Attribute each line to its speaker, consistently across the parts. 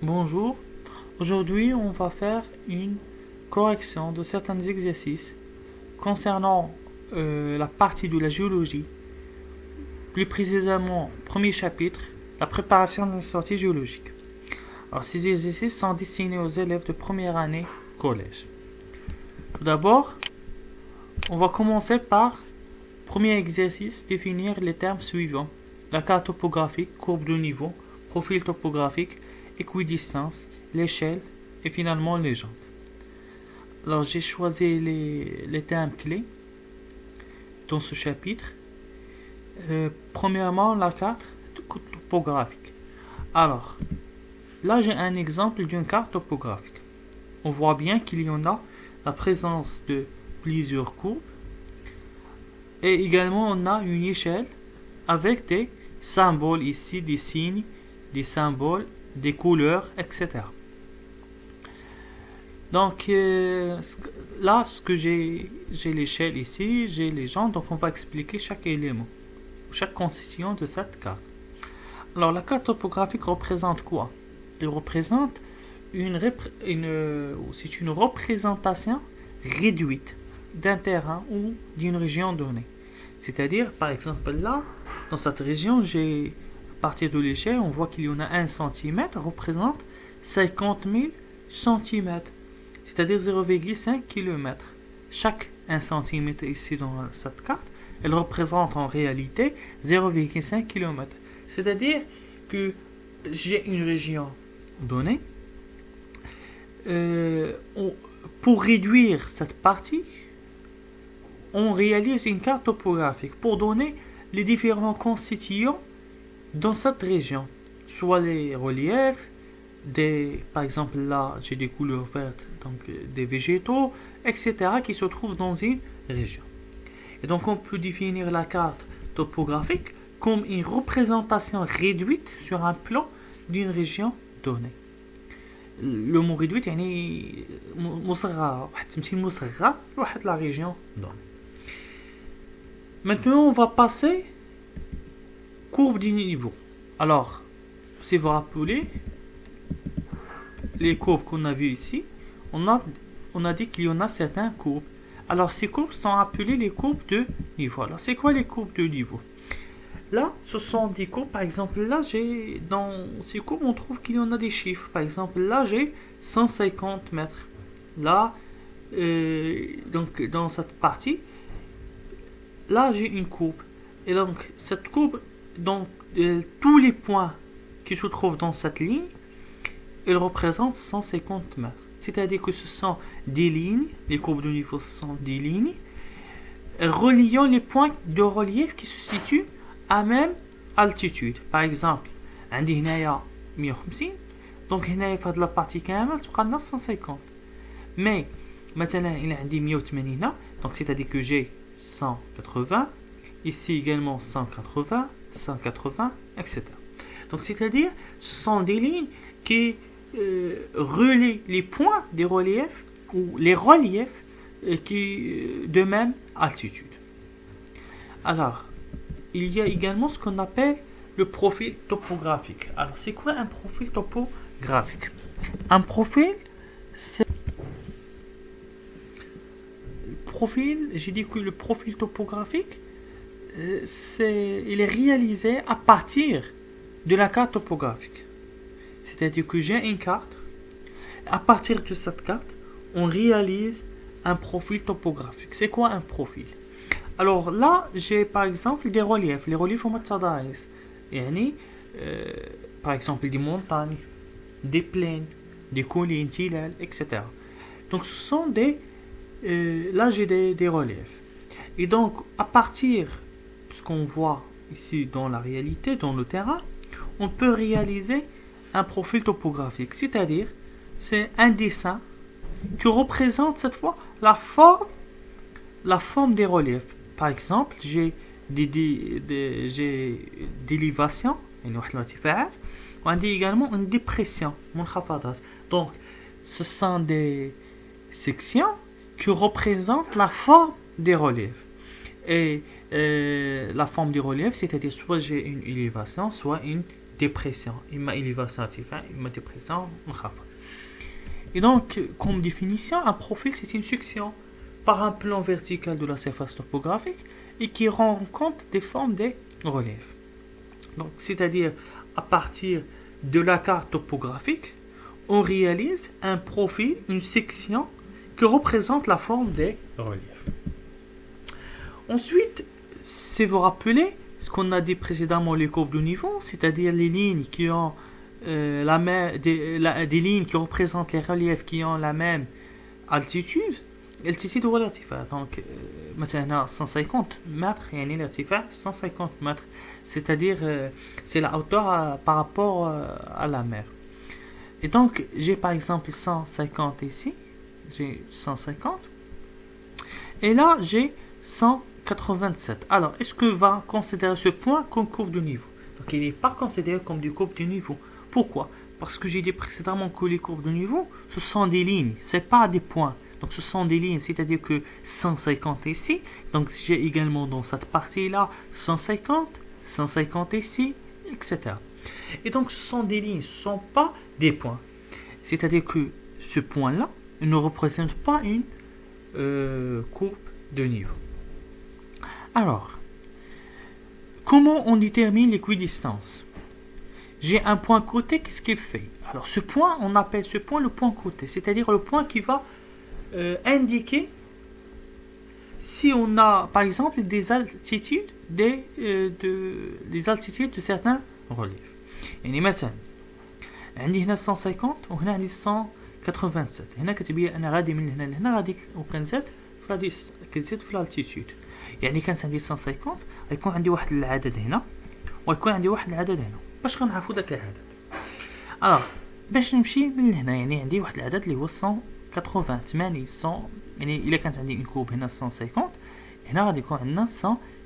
Speaker 1: Bonjour, aujourd'hui on va faire une correction de certains exercices concernant la partie de la géologie, plus précisément premier chapitre, la préparation de la sortie géologique. Alors ces exercices sont destinés aux élèves de première année collège. Tout d'abord, on va commencer par premier exercice, définir les termes suivants: la carte topographique, courbe de niveau, profil topographique, équidistance, l'échelle et finalement légende. Alors j'ai choisi les termes clés dans ce chapitre. Premièrement, la carte topographique. Alors, là j'ai un exemple d'une carte topographique. On voit bien qu'il y en a la présence de plusieurs courbes et également on a une échelle avec des symboles ici, des signes, des symboles, des couleurs, etc. Donc là, ce que j'ai l'échelle ici, j'ai les gens, donc on va expliquer chaque élément, chaque constituant de cette carte. Alors la carte topographique représente quoi? Elle représente c'est une représentation réduite d'un terrain ou d'une région donnée. C'est-à-dire, par exemple là, dans cette région, à partir de l'échelle, on voit qu'il y en a 1 cm représente 50 000 cm, c'est-à-dire 0,5 km. Chaque 1 cm ici dans cette carte, elle représente en réalité 0,5 km. C'est-à-dire que j'ai une région donnée. Pour réduire cette partie, on réalise une carte topographique pour donner les différents constituants dans cette région, soit les reliefs, par exemple là j'ai des couleurs vertes, donc des végétaux, etc. qui se trouvent dans une région. Et donc on peut définir la carte topographique comme une représentation réduite sur un plan d'une région donnée. Le mot réduite يعني مصغرة، واحد التمثيل مصغر لواحد la région donnée. Maintenant on va passer courbe du niveau. Alors, si vous rappelez les courbes qu'on a vues ici, on a dit qu'il y en a certaines courbes. Alors ces courbes sont appelées les courbes de niveau. Alors c'est quoi les courbes de niveau? Là, ce sont des courbes, par exemple, là, dans ces courbes, on trouve qu'il y en a des chiffres. Par exemple, là, j'ai 150 mètres. Là, donc, dans cette partie, là, j'ai une courbe. Et donc, cette courbe, donc, tous les points qui se trouvent dans cette ligne, ils représentent 150 mètres. C'est-à-dire que ce sont des lignes, les courbes de niveau sont des lignes, reliant les points de relief qui se situent à même altitude. Par exemple, عندي هنايا 150, donc هنايا في هاد la partie كامل تبقى لنا 150. Mais مثلا il عندي 180 هنا, donc c'est-à-dire que j'ai 180, ici également 180, 180, etc. Donc c'est-à-dire ce sont des lignes qui relient les points des reliefs ou les reliefs qui de même altitude. Alors il y a également ce qu'on appelle le profil topographique. Alors, c'est quoi un profil topographique? Un profil, c'est... j'ai dit que le profil topographique, il est réalisé à partir de la carte topographique. C'est-à-dire que j'ai une carte. À partir de cette carte, on réalise un profil topographique. C'est quoi un profil? Alors là, j'ai par exemple des reliefs. Les reliefs هم التضاريس. يعني par exemple des montagnes, des plaines, des collines, تلال, etc. Donc ce sont là j'ai des reliefs. Et donc à partir de ce qu'on voit ici dans la réalité, dans le terrain, on peut réaliser un profil topographique. C'est-à-dire, c'est un dessin qui représente cette fois la forme des reliefs. Par exemple, j'ai des élévations, on dit également une dépression, donc ce sont des sections qui représentent la forme des reliefs. Et la forme du relief, c'est-à-dire soit j'ai une élévation, soit une dépression. إما élévation ارتفاع إما dépression منخفض. Et donc, comme définition, un profil c'est une section par un plan vertical de la surface topographique et qui rend compte des formes des reliefs. Donc, c'est-à-dire à partir de la carte topographique, on réalise un profil, une section qui représente la forme des reliefs. Ensuite, si vous rappelez ce qu'on a dit précédemment, les courbes de niveau, c'est-à-dire les lignes qui ont des lignes qui représentent les reliefs qui ont la même altitude ou l'irtifaa. Donc, maintenant 150 mètres, et l'irtifaa 150 mètres, c'est-à-dire c'est la hauteur par rapport à la mer. Et donc, j'ai par exemple 150 ici, j'ai 150, et là j'ai 187. Alors, est-ce que va considérer ce point comme courbe de niveau? Donc, il n'est pas considéré comme des courbes de niveau. Pourquoi? Parce que j'ai dit précédemment que les courbes de niveau, ce sont des lignes, ce n'est pas des points. Donc, ce sont des lignes, c'est-à-dire que 150 ici, donc j'ai également dans cette partie-là 150, 150 ici, etc. Et donc, ce sont des lignes, ce ne sont pas des points. C'est-à-dire que ce point-là ne représente pas une courbe de niveau. Alors, comment on détermine l'équidistance? J'ai un point côté, qu'est-ce qu'il fait? Alors, ce point, on appelle ce point le point côté, c'est-à-dire le point qui va indiquer si on a, par exemple, des altitudes des altitudes de certains reliefs. يعني مثلا عندي هنا 150 وهنا عندي 187. هنا كتب لي انا غادي من هنا لهنا غادي وكنزاد في الالتيتود. يعني كانت عندي 150 غيكون عندي واحد العدد هنا ويكون عندي واحد العدد هنا. باش غنعرفوا داك العدد؟ الوغ باش نمشي من هنا يعني عندي واحد العدد اللي هو 180 100 يعني الا كانت عندي ان كوب هنا 150 هنا غادي يكون عندنا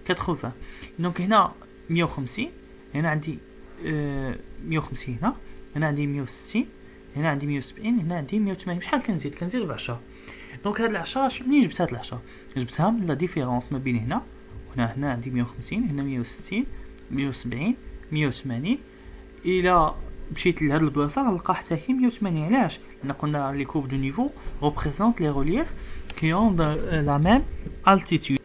Speaker 1: 180. دونك هنا 150 هنا عندي 150 هنا عندي 160 هنا عندي 170 هنا عندي 180. شحال كنزيد ب 10. دونك هاد ال 10 منين جبت هاد ال 10؟ جبتها من لا ديفيرونس ما بين هنا وهنا عندي 150 هنا 160 170 180. الى مشيت لهاد البلاصه غنلقى حتى هي 180. علاش؟ لان قلنا لي كورب دو نيفو représente les reliefs qui ont la même altitude.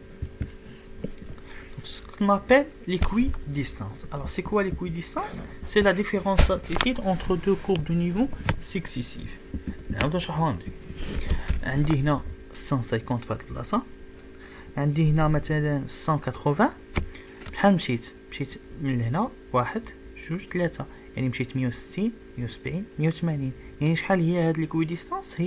Speaker 1: Ce qu'on appelle l'équidistance. Alors, c'est quoi l'équidistance? C'est la différence d'altitude entre deux courbes de niveau successives. نعاود نشرحوها مزيان. عندي هنا 150 في هاد البلاصه، عندي هنا مثلا 180. بحال مشيت من هنا 1 2 3 يعني مشيت 160 170 180. يعني شحال هي هاد l'équidistance؟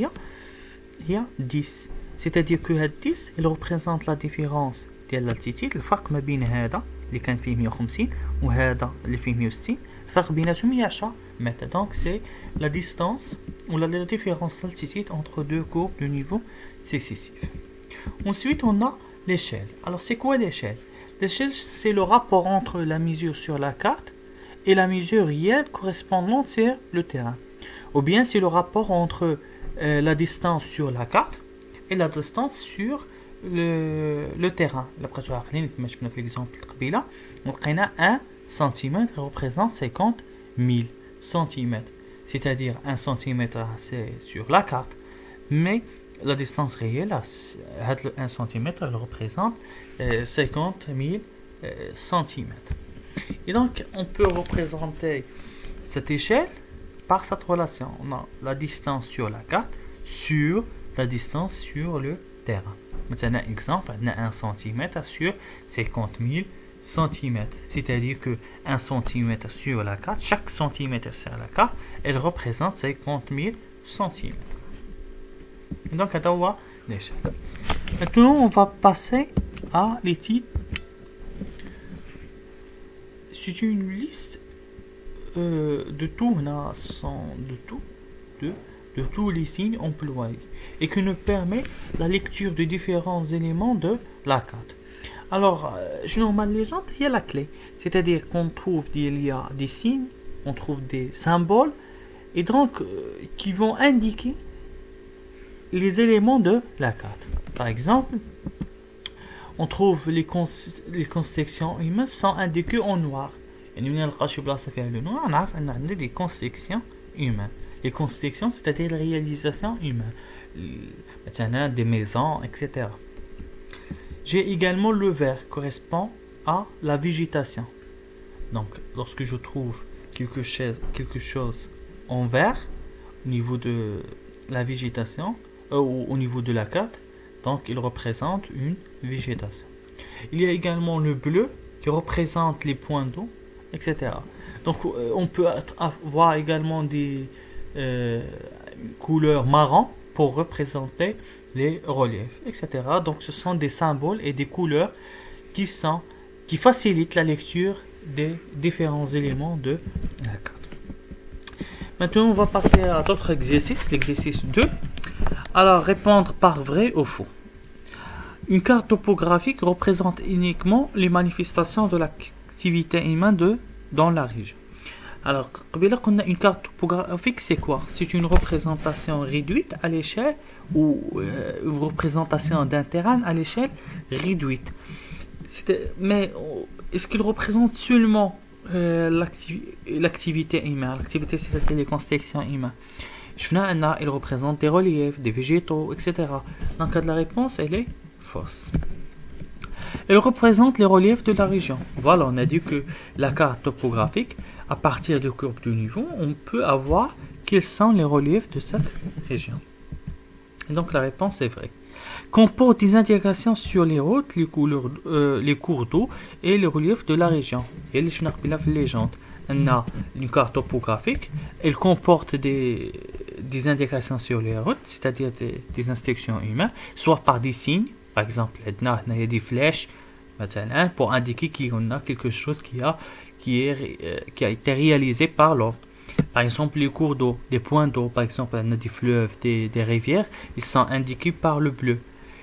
Speaker 1: هي 10. c'est-à-dire que هاد 10 il représente la différence ديال l'altitude، الفرق ما بين هذا اللي كان فيه 150 وهذا اللي فيه 160، الفرق بيناتهم هي 10 متر. donc c'est la distance ou la différence d'altitude entre deux courbes de niveau successifs. Ensuite on a l'échelle. Alors c'est quoi l'échelle? L'échelle c'est le rapport entre la mesure sur la carte et la mesure réelle correspondante sur le terrain, ou bien c'est le rapport entre la distance sur la carte et la distance sur le terrain. D'après tu as l'exemple قبيله لقينا 1 cm représente 50 000 cm, c'est-à-dire 1 cm c'est sur la carte, mais la distance réelle 1 cm elle représente 50 000 cm. Et donc on peut représenter cette échelle par cette relation. On a la distance sur la carte sur la distance sur le terrain. Maintenant, exemple, on a 1 cm sur 50 000 cm. C'est-à-dire que 1 cm sur la carte, chaque centimètre sur la carte, elle représente 50 000 cm. Donc, à voir l'échelle. Maintenant, on va passer à l'étude. C'est une liste de tout, de tous les signes employés et qui nous permet la lecture de différents éléments de la carte. Alors, normalement, il y a la clé, c'est-à-dire qu'on trouve il y a des signes, on trouve des symboles, et donc qui vont indiquer les éléments de la carte. Par exemple, on trouve les constellations humaines sont indiquées en noir يعني من نلقى شي بلاصة فيها le noir نعرف أن عندنا des constructions humaines. Les constructions c'est-à-dire la réalisation humaine, مثلا des maisons, etc. J'ai également le vert correspond à la végétation. Donc lorsque je trouve quelque chose en vert au niveau de la végétation ou au niveau de la carte, donc il représente une végétation. Il y a également le bleu qui représente les points d'eau, etc. Donc on peut avoir également des couleurs marron pour représenter les reliefs, etc. Donc ce sont des symboles et des couleurs qui facilitent la lecture des différents éléments de la carte. Maintenant, on va passer à d'autres exercices. L'exercice 2. Alors, répondre par vrai ou faux. Une carte topographique représente uniquement les manifestations de l'activité humaine dans la région. Alors, on a une carte topographique, c'est quoi? C'est une représentation réduite à l'échelle ou une représentation d'un terrain à l'échelle réduite. Mais est-ce qu'il représente seulement l'activité humaine? L'activité, c'est-à-dire les constructions humaines. Il représente des reliefs, des végétaux, etc. Donc la réponse, elle est fausse. Elle représente les reliefs de la région. Voilà, on a dit que la carte topographique, à partir de courbes de niveau, on peut avoir quels sont les reliefs de cette région. Et donc la réponse est vraie. Comporte des indications sur les routes, les cours d'eau et les reliefs de la région. Et les légende. On a une carte topographique, elle comporte des indications sur les routes, c'est-à-dire des instructions humaines, soit par des signes, par exemple, il y a des flèches, pour indiquer qu'il y a quelque chose qui a été réalisé par l'homme. Par exemple, les cours d'eau, des points d'eau, par exemple, on a des fleuves, des rivières, ils sont indiqués par le bleu.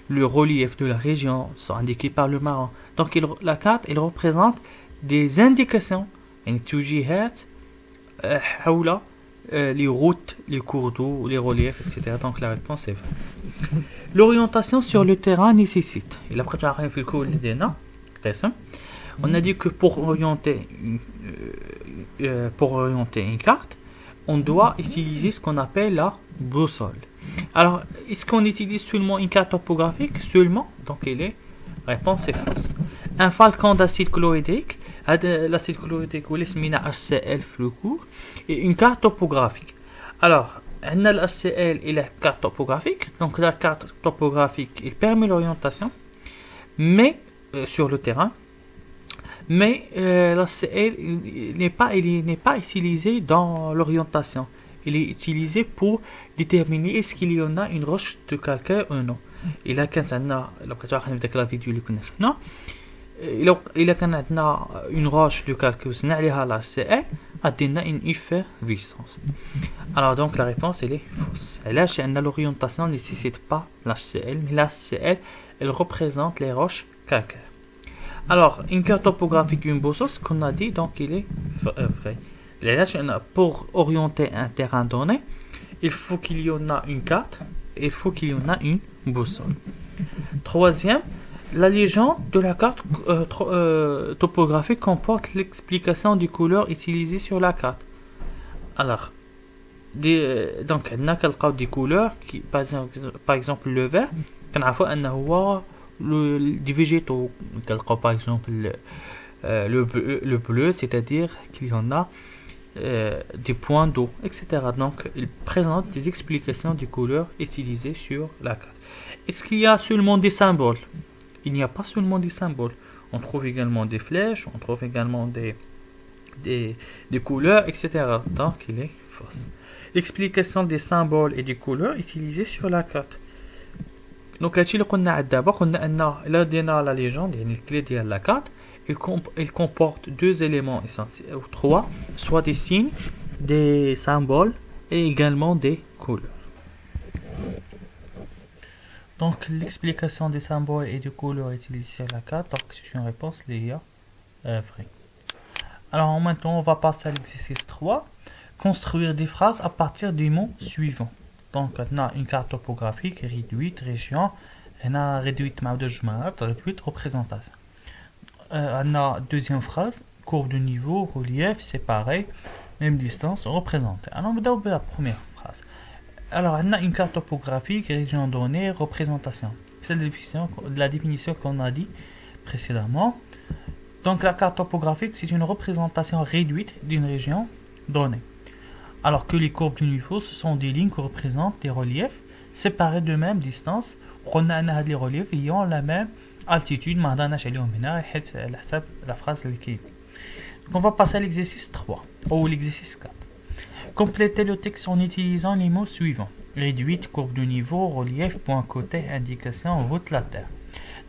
Speaker 1: Le relief de la région sont indiqués par le marron. Donc la carte, elle représente des indications, les routes, les cours d'eau, les reliefs, etc. Donc la réponse est vraie. L'orientation sur le terrain nécessite. On a dit que pour orienter une carte, on doit utiliser ce qu'on appelle la boussole. Alors, est-ce qu'on utilise seulement une carte topographique? Seulement, donc réponse est fausse. Un falcon d'acide chlorhydrique, l'acide chlorhydrique ou l'esmina HCl fluocourt, et une carte topographique. Alors, on a l'HCl et la carte topographique. Donc la carte topographique, il permet l'orientation, mais sur le terrain. Mais l'HCl n'est pas utilisé dans l'orientation. Il est utilisé pour déterminer est-ce qu'il y en a une roche de calcaire ou non. Et là, quand on a la vidéo non, il a quand on a une roche de calcaire, on a l'HCl, a une effervescence. Alors donc la réponse elle est fausse. Et là, l'orientation ne nécessite pas l'HCl, mais l'HCl elle représente les roches calcaires. Alors, une carte topographique, une boussole, ce qu'on a dit, donc il est vrai. Là, pour orienter un terrain donné, il faut qu'il y en a une carte, et il faut qu'il y en a une boussole. Troisième, la légende de la carte topographique comporte l'explication des couleurs utilisées sur la carte. Alors, donc, on a des couleurs, par exemple le vert, des végétaux, par exemple le bleu, c'est-à-dire qu'il y en a des points d'eau, etc. Donc il présente des explications des couleurs utilisées sur la carte. Est-ce qu'il y a seulement des symboles? Il n'y a pas seulement des symboles. On trouve également des flèches, on trouve également des couleurs, etc. Donc il est fausse. L'explication des symboles et des couleurs utilisées sur la carte. Donc, d'abord, on a la légende, les clés de la carte. Il comporte deux éléments essentiels, ou trois, soit des signes, des symboles et également des couleurs. Donc, l'explication des symboles et des couleurs utilisées sur la carte, donc c'est une réponse vraie. Alors, maintenant, on va passer à l'exercice 3. Construire des phrases à partir des mots suivants. Donc, on a une carte topographique réduite, région, on a réduite représentation. On a deuxième phrase, courbe de niveau, relief, c'est pareil, même distance représentée. Alors on va d'abord la première phrase. Alors on a une carte topographique, région donnée, représentation. C'est la définition qu'on a dit précédemment. Donc la carte topographique, c'est une représentation réduite d'une région donnée. Alors que les courbes de niveau, ce sont des lignes qui représentent des reliefs séparés de même distance. On a les reliefs ayant la même altitude. La phrase qui. On va passer à l'exercice 3 ou l'exercice 4. Complétez le texte en utilisant les mots suivants. Réduite, courbe de niveau, relief, point côté, indication, route, la terre.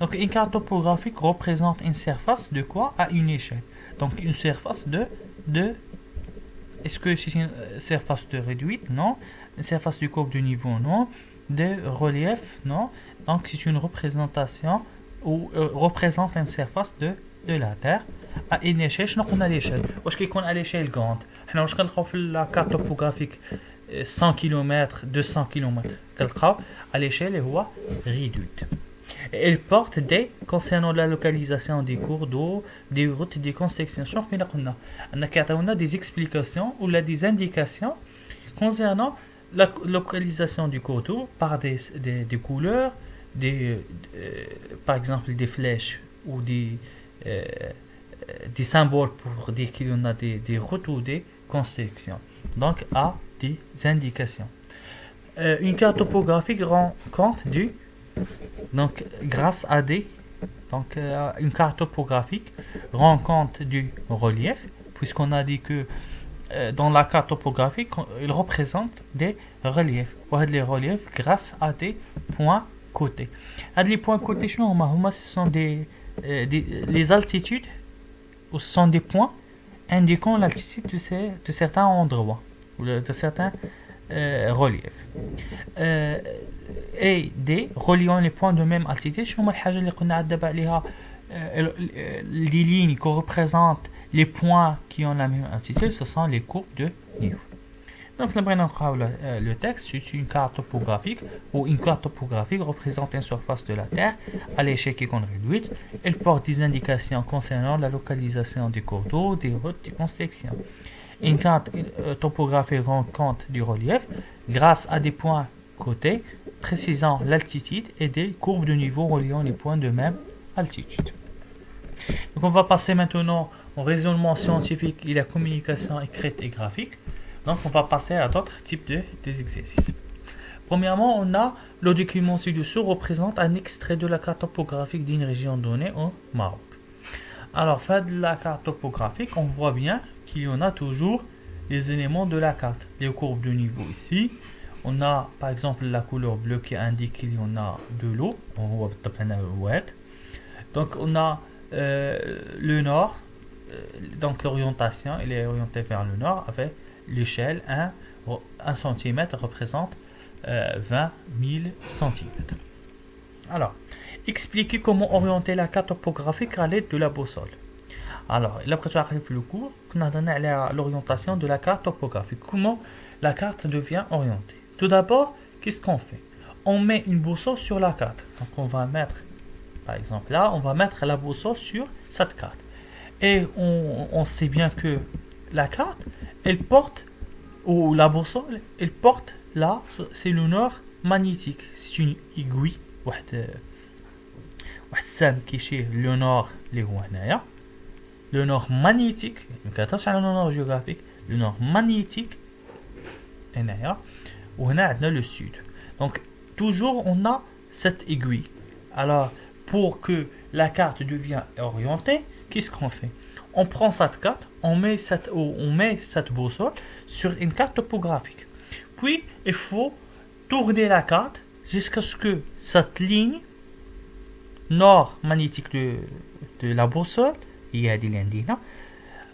Speaker 1: Donc une carte topographique représente une surface de quoi à une échelle. Donc une surface de est-ce que c'est une surface de réduite? Non. Une surface de courbe de niveau? Non. De relief? Non. Donc c'est une représentation ou représente une surface de la terre à une échelle. شنو قلنا l'échelle واش كيكون à l'échelle grande حنا واش كنلقاو في la carte topographique 100 km 200 km كنلقاو à l'échelle هو réduite. Elle porte des concernant la localisation des cours d'eau, des routes, des constructions. On a des explications ou des indications concernant la localisation du cours d'eau par des couleurs, par exemple des flèches ou des symboles pour dire qu'il y en a des routes ou des constructions. Donc, à des indications. Une carte topographique rend compte du donc grâce à une carte topographique rend compte du relief, puisqu'on a dit que dans la carte topographique il représente des reliefs. Les reliefs grâce à des points côtés. Les points côtés ce sont les altitudes, ou ce sont des points indiquant l'altitude de certains endroits ou de certains reliefs. Et D reliant les points de même altitude. Les lignes qui représentent les points qui ont la même altitude, ce sont les courbes de niveau. Donc le texte, c'est une carte topographique ou une carte topographique représente une surface de la Terre à l'échelle qui est réduite. Elle porte des indications concernant la localisation des cours d'eau, des routes, des constructions. Une carte topographique rend compte du relief grâce à des points côtés précisant l'altitude et des courbes de niveau reliant les points de même altitude. Donc on va passer maintenant au raisonnement scientifique et la communication écrite et graphique. Donc on va passer à d'autres types des exercices. Premièrement, on a le document ci-dessous représente un extrait de la carte topographique d'une région donnée au Maroc. Alors, fait de la carte topographique, on voit bien qu'il y en a toujours les éléments de la carte. Les courbes de niveau ici. On a par exemple la couleur bleue qui indique qu'il y en a de l'eau. Donc on a le nord. Donc l'orientation, il est orienté vers le nord avec l'échelle 1 cm représente 20 000 cm. Alors, expliquer comment orienter la carte topographique à l'aide de la boussole. Alors, il a préparé le cours qu'on a donné à l'orientation de la carte topographique. Comment la carte devient orientée. Tout d'abord, qu'est-ce qu'on fait? On met une boussole sur la carte. Donc, on va mettre, par exemple là, on va mettre la boussole sur cette carte. Et on sait bien que la carte, elle porte, ou la boussole, elle porte là, c'est le nord magnétique. C'est une aiguille. Qui est le nord, le nord magnétique, le nord géographique, le nord magnétique, ou on a le sud. Donc toujours on a cette aiguille. Alors pour que la carte devienne orientée, qu'est-ce qu'on fait? On prend cette carte, on met cette boussole sur une carte topographique. Puis il faut tourner la carte jusqu'à ce que cette ligne nord magnétique de la boussole,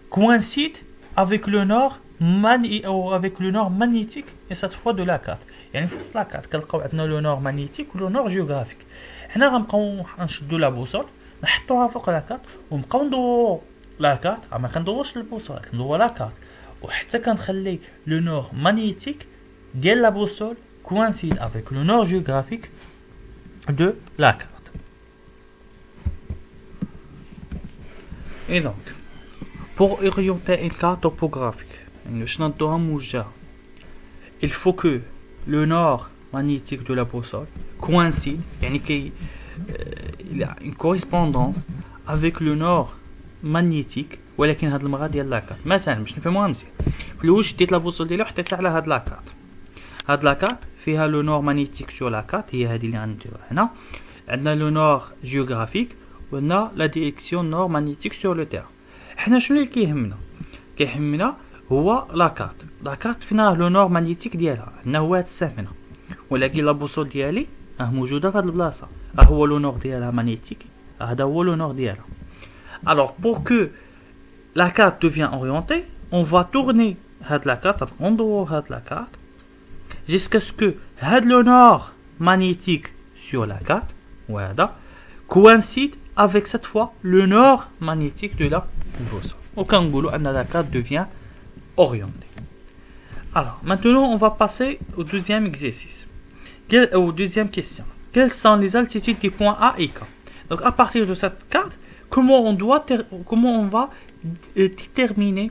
Speaker 1: coïncide avec le nord magnétique et cette fois de la carte. يعني في la carte كنلقاو عندنا le nord magnétique ou le nord géographique. حنا غنبقاو نشدو لا بوصول نحطوها فوق لا كارت ونبقاو ندورو لا كارت ما كندوروش البوصول كندورو لا كارت وحتى كنخلي le nord magnétique ديال لا بوصول coïncide avec le nord géographique de la carte. Et donc, pour orienter une carte topographique يعني باش نضوها موجهة il faut que le nord magnétique de la boussole coïncide يعني كي il y a une correspondance avec le nord magnétique ولكن هاد المرة ديال لاكارت مثلا باش نفهموها مزيان في الاول شديت لابوصول ديالي وحطيتها على هاد لاكارت هاد لاكارت فيها لو نور مانيتيك سور لاكارت هي هادي اللي غنديروها هنا عندنا لو نور جيوغرافيك وعندنا لا ديريكسيون نور مانيتيك سور لو تيران حنا شنو اللي كيهمنا هو لاكارت فينا لو نور مانيتيك ديالها عندنا هو هاد السهم هنا ولكن لابوصول ديالي راه موجوده في هاد البلاصه هو لو نور ديالها مانيتيك هذا هو لو نور ديالها. Alors pour que la carte devienne orientée, on va tourner la carte, on doit la carte jusqu'à ce que le nord magnétique sur la carte coïncide avec cette fois le nord magnétique de la boussole. Au cas où la carte devient orientée. Alors maintenant on va passer au deuxième exercice, ou deuxième question. Quelles sont les altitudes des points A et K? Donc à partir de cette carte, comment on va déterminer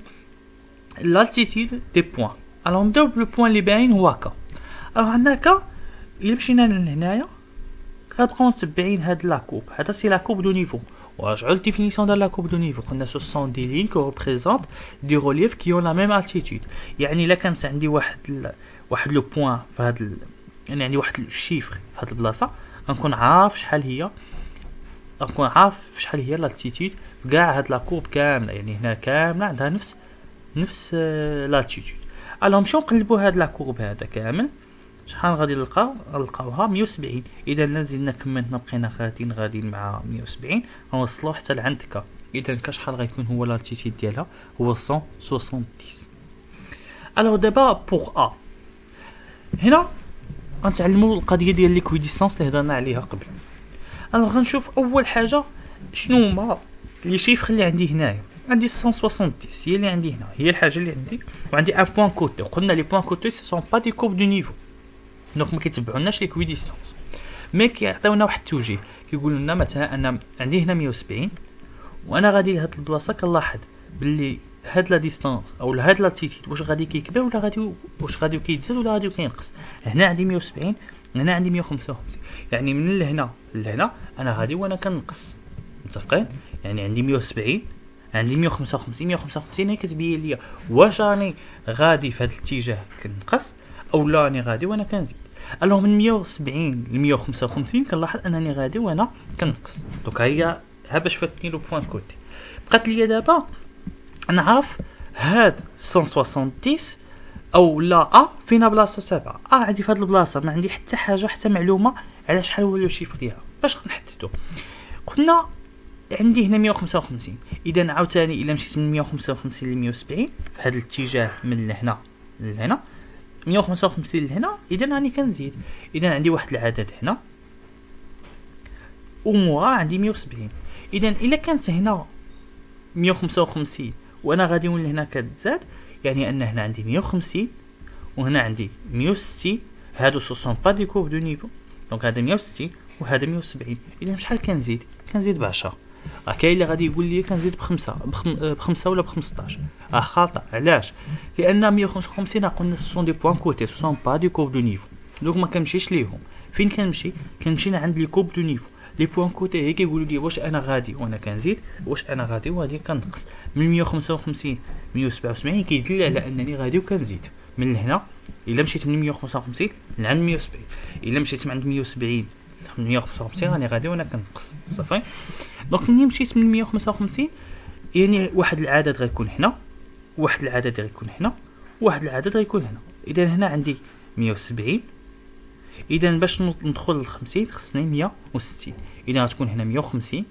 Speaker 1: l'altitude des points. Alors on double le point اللي باين هو K. Alors عندنا K إلا مشينا لهنايا غنبقاو متبعين هاد لاكوب هذا سي لاكوب دو نيفو ورجعوا للديفينيسيون ديال لاكوب دو نيفو قلنا ce sont des lignes qui représentent des reliefs qui ont la même altitude. يعني إلا كانت عندي واحد لو بوين في هاد يعني عندي واحد الشيفر في هاد البلاصه غنكون عارف شحال هي لالتيتود كاع هاد لاكورب كامله يعني هنا كامله عندها نفس لالتيتود. الو نمشيو نقلبوا هاد لاكورب هذا كامل شحال غادي نلقاوها 170. اذا نزلنا كملنا بقينا غاديين مع 170 غنوصلوا حتى لعند كا. اذا كا شحال غيكون هو لالتيتود ديالها هو 170. الو دابا بوغ ا هنا غنتعلموا القضيه ديال ليكويديسانس اللي هضرنا عليها قبل. انا غنشوف اول حاجه شنو هما لي شيفر اللي عندي هنايا. عندي 170 هي اللي عندي هنا هي الحاجه اللي عندي وعندي ان بوين كوتي وقلنا لي بوين كوتي سي سون با دي كورب دو نيفو دونك ما كيتبعوناش ليكويديسانس مي كيعطيونا واحد التوجيه كيقولوا لنا مثلا انا عندي هنا 170 وانا غادي لهاد البلاصه كنلاحظ باللي هاد لا ديستانس او هاد لاتيتيود واش غادي كيكبر ولا واش غادي كيتزاد ولا غادي كينقص. هنا عندي 170 هنا عندي 155 يعني من لهنا لهنا انا غادي وانا كنقص متفقين. يعني عندي 170 عندي 155 هي كتبين لي واش راني غادي في هذا الاتجاه كنقص او لا راني غادي وانا كنزيد. الو من 170 ل 155 كنلاحظ انني غادي وانا كنقص. دونك هي باش فاتني لو بوين كوتي. بقات لي دابا نعرف هاد 170 او لا فينا بلاصه تابعه عندي في هاد البلاصه ما عندي حتى حاجه حتى معلومه على شحال هو لو شيفر ديالها باش نحددو. قلنا عندي هنا 155 اذا عاوتاني الا مشيت من 155 ل 170 في هذا الاتجاه من لهنا لهنا 155 لهنا اذا راني كنزيد. اذا عندي واحد العدد هنا ومورا عندي 170. اذا الا كانت هنا 155 وانا غادي من لهنا كتزاد يعني ان هنا عندي 150 وهنا عندي 160 هادو سوسون با دي كورب دو نيفو دونك هذا 160 وهذا 170. اذا شحال كنزيد ب 10. كاين اللي غادي يقول لي كنزيد بخمسة ولا ب15 خاطئ. علاش؟ لان 155 قلنا سوسون دي بوين كوتي سوسون با دي كورب دو نيفو دونك ما كنمشيش ليهم. فين كنمشي عند لي كورب دو نيفو. لي بوين كوتي هي كيقولوا لي واش انا غادي وانا كنزيد واش انا غادي وغادي كنقص. من 155 177 كيدل على انني غادي وكنزيد. من هنا الا مشيت من 155 لعند 170 الا مشيت من عند 170 155 راني غادي وانا كنقص صافي. دونك ملي مشيت من 155 يعني واحد العدد غيكون هنا واحد العدد غيكون هنا واحد العدد غيكون هنا. اذا هنا عندي 170 اذا باش ندخل ل 50 خصني 160. اذا غتكون هنا 150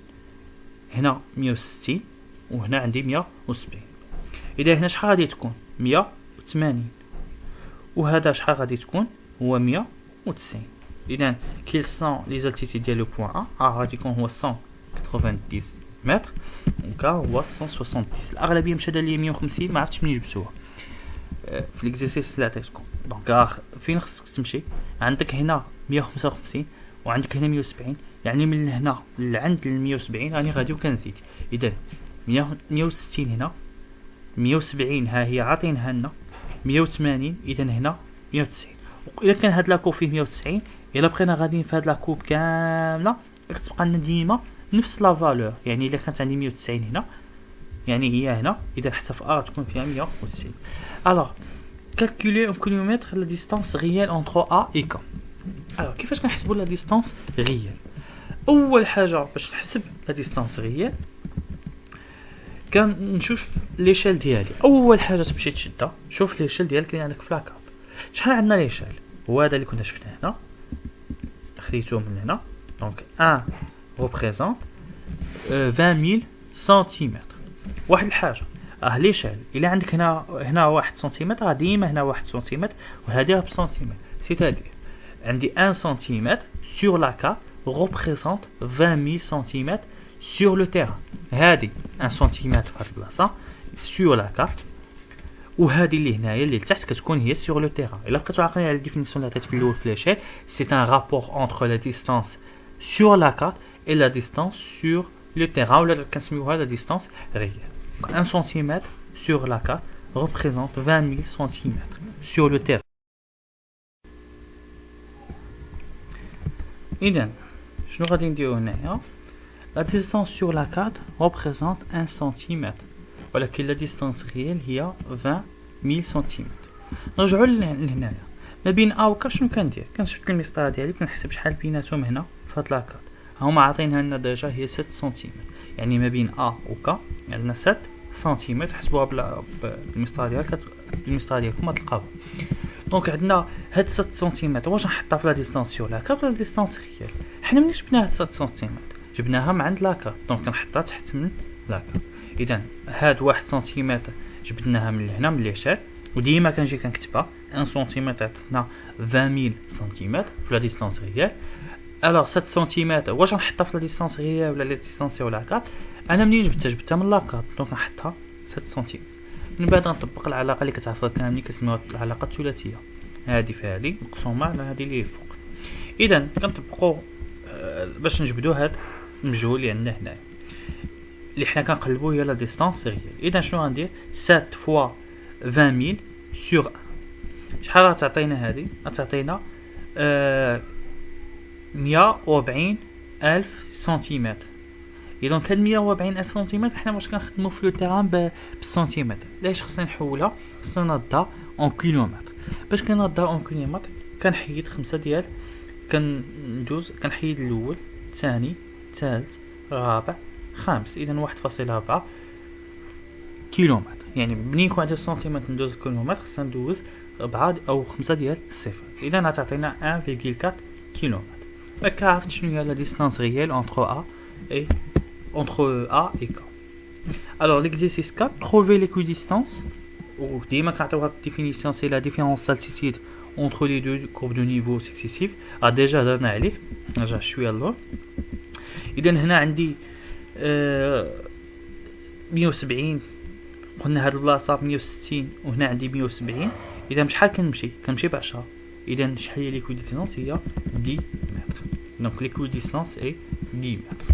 Speaker 1: هنا 160 وهنا عندي 170. اذا هنا شحال غادي تكون 180 وهذا شحال غادي تكون هو 190. اذا كيل سون لي زالتيتود ديال لو بوين ا غادي يكون هو 190 متر دونك هو 170. الاغلبيه مشى دار لي 150 ما عرفتش منين جبتوها في ليكزيرسيس اللي عطيتكم. دونك فين خصك تمشي عندك هنا 155 وعندك هنا 170 يعني من هنا لعند ال 170 راني غادي وكنزيد. اذا 160 هنا 170 ها هي عاطينها لنا 180، اذا هنا 190. واذا كان هاد لاكوب فيه 190، الا بقينا غاديين في هاد لاكوب كامله كتبقى لنا ديما نفس لا فالور. يعني الا كانت عندي 190 هنا، يعني هي هنا، اذا حتى في ا تكون فيها 190. الوغ calculer en kilomètres la distance réelle entre A et K. Alors كيفاش كنحسبوا لا ديستانس ريال؟ اول حاجه باش نحسب لا ديستانس ريال كنشوف ليشيل ديالي. اول حاجه تمشي تشدها، شوف ليشيل ديالك اللي عندك في لاكارت. شحال عندنا ليشيل؟ هو هذا اللي كنا شفناه هنا، خديتو من هنا. دونك 1 représente 20000 سنتيمتر. واحد الحاجه ليشيل الا عندك هنا 1 سنتيمتر، ديما هنا 1 سنتيمتر وهذه بسنتيمتر. سيتادير عندي 1 سنتيمتر sur la carte représente 20000 سنتيمتر sur le terrain. هذه 1 سنتيمتر في هذه البلاصه sur la carte، وهذه اللي هنايا اللي لتحت كتكون هي sur le terrain. الا بقيتو عاقلين على الديفينيسيون اللي عطيت في الاول في ليشيل، سي ان رابور entre la distance sur la carte et la distance sur le terrain، ولا كنسميوها la distance réelle. 1 cm sur la carte représente 20000 cm sur le terrain. إذن شنو غادي نديرو هنايا؟ la distance sur la carte représente 1 cm، ولكن la distance réelle هي 20000 cm. نرجعو لهنايا ما بين A و K. شنو كندير؟ كنشد المسطره ديالي كنحسب شحال بيناتهم هنا في هاد لاكارت. هما عاطينها لنا ديجا هي 7 سنتيمتر، يعني ما بين A و K عندنا 7 سنتيمتر. حسبوها بالمسطره ديالك، بالمسطره ديالكم غتلقاوها. دونك عندنا هاد 7 سنتيمتر. واش نحطها في لا ديستانس سور لاكارت ولا ديستانس ريال؟ حنا ملي جبنا هاد 7 سنتيمتر جبناها من عند لاكارت، دونك كنحطها تحت من لاكارت. اذا هاد 1 سنتيمتر جبدناها من هنا من ليشيل، وديما كنجي كنكتبها 1 سنتيمتر عطاتنا 20000 سنتيمتر في لا ديستانس ريال. الوغ 7 سنتيمتر واش نحطها في لا ديستانس ريال ولا لا ديستانس سور لاكارت؟ انا منين جبتها من لاكارت، دونك نحطها 7 سنتيمتر. من بعد نطبق العلاقه اللي كتعرفوها كاملين كنسميوها العلاقه الثلاثيه، هذه في هذه مقسومه على هذه اللي فوق. اذا كنطبقوا باش نجبدوا هذا المجهول اللي عندنا هنا اللي حنا كنقلبوه هي لا ديستانس ريال. اذا شنو غندير؟ 7 فوا 20000 سور 1. شحال غتعطينا هذه؟ غتعطينا 140000 سنتيمتر. اذا هاد 140000 سنتيمتر حنا واش كنخدموا في لو تيران بالسنتيمتر. علاش خصنا نحولها؟ خصنا نضها اون كيلومتر. باش كنضها اون كيلومتر كنحيد 5 ديال، كندوز كنحيد الاول، الثاني، الثالث، الرابع، خامس. اذا 1.4 كيلومتر. يعني ملي يكون عندي سنتيمتر ندوز كيلومتر، خصنا ندوز 4 أو 5 ديال الصفات. اذا غتعطينا 1.4 كيلومتر. هكا عرفت شنو هي لا ديستانس ريال entre A et K. Alors l'exercice 4, trouver l'équidistance. Ou ديما كنعطيوها بالديفينيسيون، سي لا ديفيرونس d'altitude entre les deux courbes de niveau successifs. ديجا هضرنا عليه، نرجع شويه للور. اذا هنا عندي 170، قلنا هاد البلاصه 160 وهنا عندي 170. اذا بشحال كنمشي ب 10. اذا شحال هي l'équidistance؟ هي 10 متر. دونك l'équidistance est 10 متر.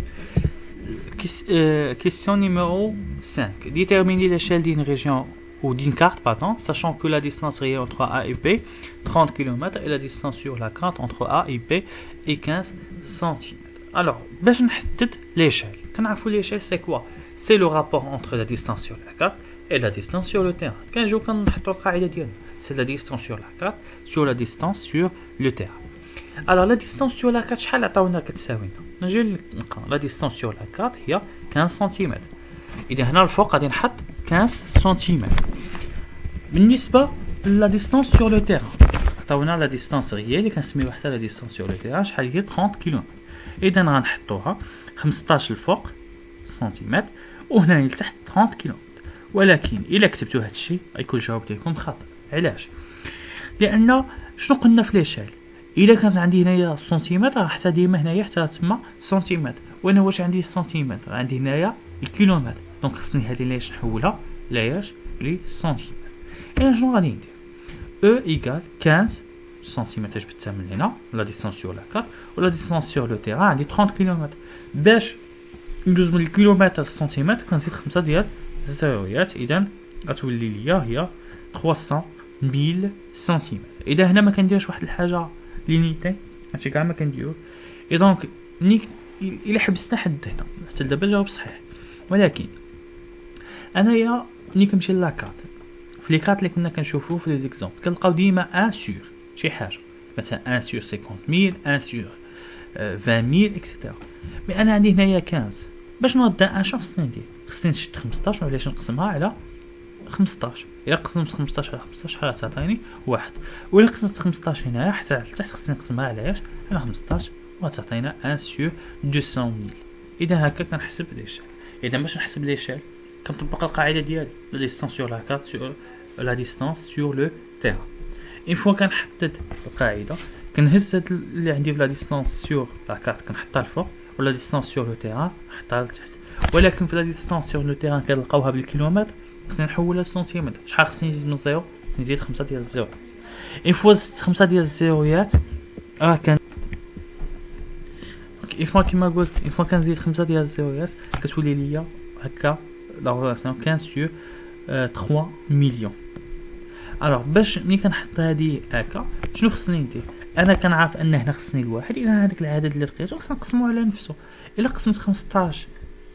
Speaker 1: Question numéro 5. Déterminer l'échelle d'une région ou d'une carte, sachant que la distance réelle entre A et B 30 km et la distance sur la carte entre A et B est 15 cm. Alors, باش نحدد l'échelle. كنعرفوا l'échelle c'est quoi? C'est le rapport entre la distance sur la carte et la distance sur le terrain. كنجيو كنحطوا القاعده ديالنا، c'est la distance sur la carte sur la distance sur le terrain. Alors la distance sur la carte شحال عطاونا كتساوي؟ نجي نلقى لا ديستانس سور لا كارت هي 15 سنتيمتر. اذا هنا الفوق غادي نحط 15 سنتيمتر. بالنسبه لا ديستانس سور لو تيران عطاونا لا ديستانس ريال اللي كنسميوها حتى لا ديستانس سور لو تيران شحال هي 30 كيلومتر. اذا غنحطوها 15 الفوق سنتيمتر وهنا لتحت 30 كيلومتر. ولكن الا كتبتو هادشي غيكون الجواب ديالكم خطا. علاش؟ لان شنو قلنا في ليشيل؟ الا كانت عندي هنايا سنتيمتر حتى ديما هنايا حتى تما سنتيمتر، وانا واش عندي سنتيمتر؟ عندي هنايا الكيلومتر. دونك خصني هذه لاش نحولها لاش لي سنتيمتر. انا شنو غادي ندير؟ او ايكال 15 سنتيمتر جبتها من هنا لا ديستانس سور لا كارت، ولا ديستانس سور لو تيران عندي 30 كيلومتر. باش ندوز من الكيلومتر للسنتيمتر كنزيد 5 ديال الزاويات. اذا غتولي ليا هي 300,000 سنتيمتر. اذا هنا ما كنديرش واحد الحاجه لينيتي، هادشي كاع ما كنديرو. اي دونك الا حبسنا حد هنا حتى دابا جاوب صحيح، ولكن انايا ملي كنمشي لاكارت في لي كارت اللي كنا كنشوفو في لي زيكزامبل كنلقاو ديما 1 سور شي حاجه، مثلا 1 سور 50,000، 1 سور 20,000 اكسيتيرا. مي انا عندي هنايا 15 باش نوض 1 شهر خصني نشد 15 وعلاش نقسمها على 15. الا قسمت 15 على 15 شحال غتعطيني؟ واحد. وإلا قسمت 15 هنايا حتى لتحت خصني نقسمها على اش؟ على 15 وغتعطينا 1 سور 200,000. اذا هكا كنحسب ليشال. اذا باش نحسب ليشال كنطبق القاعده ديالي لا ديستانس سور لا كارت سور لا ديستانس سور لو تيران. اون فوا كنحدد القاعده كنهز هاد اللي عندي في لا ديستانس سور لا كارت كنحطها الفوق، ولا ديستانس سور لو تيران نحطها لتحت. ولكن في لا ديستانس سور لو تيران كنلقاوها بالكيلومتر، خصني نحولها للسنتيمتر. شحال خصني نزيد من زيرو؟ خصني نزيد 5 ديال الزيروات. اون فوا زدت 5 ديال الزيرويات كان اون فوا كيما قلت اون فوا كنزيد 5 ديال الزيرويات كتولي ليا هكا لا ريلاسيون 15 سور 3 مليون. الوغ باش ملي كنحط هادي هكا شنو خصني ندير؟ انا كنعرف ان هنا خصني الواحد، اذا هذاك العدد اللي لقيتو خصنا نقسمو على نفسه. الا قسمت 15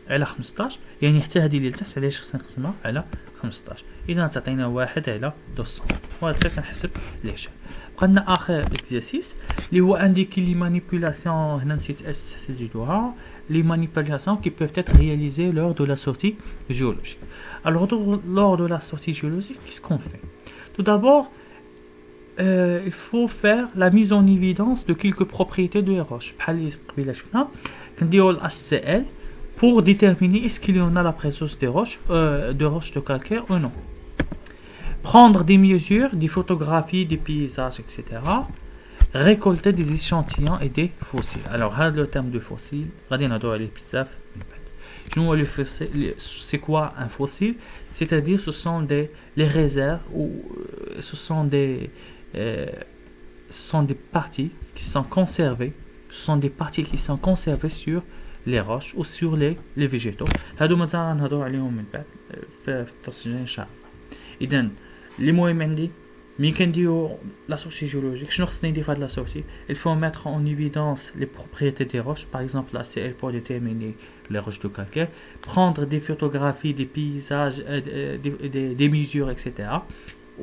Speaker 1: على 15 يعني حتى هذه اللي لتحت علاش خصنا نقسمها على 15، اذا تعطينا 1 على 200. وهكا كنحسب ليش. بقى اخر اكزرسيس اللي هو انديكي لي مانيبيولاسيون. هنا نسيت تجدوها les manipulations qui peuvent être réalisées lors de la sortie géologique. Alors lors de la sortie géologique, qu'est-ce qu'on fait? Tout d'abord, il faut faire la mise en évidence de quelques propriétés de roches. HCl pour déterminer est-ce qu'il y en a la présence de roches de calcaire ou non. Prendre des mesures, des photographies, des paysages, etc. Récolter des échantillons et des fossiles. Alors, le terme de fossile, c'est quoi un fossile? C'est-à-dire ce sont les réserves ou ce sont des parties qui sont conservées. Ce sont des parties qui sont conservées sur les roches ou sur les végétaux. هادو مثلا نهضروا عليهم من بعد في التسجيل ان شاء الله. اذا اللي مهم عندي ملي كنديرو لا سورتي جيولوجيك شنو خصني ندير في هاد لا سورتي؟ il faut mettre en évidence les propriétés des roches, par exemple la HCl pour déterminer les roches de calcaire, prendre des photographies des paysages, des mesures, etc.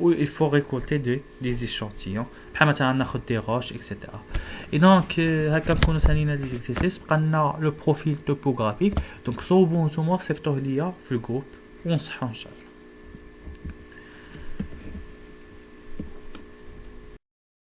Speaker 1: où il faut récolter des échantillons بحال مثلا ناخذ des roches, etc. et donc هكا نكونوا سالينا دي زيكسيرسيس. بقى لنا لو بروفيل توبوغرافيك. دونك صوبوا نتوما صيفطوه ليا في الجروب ونصحوا ان شاء الله.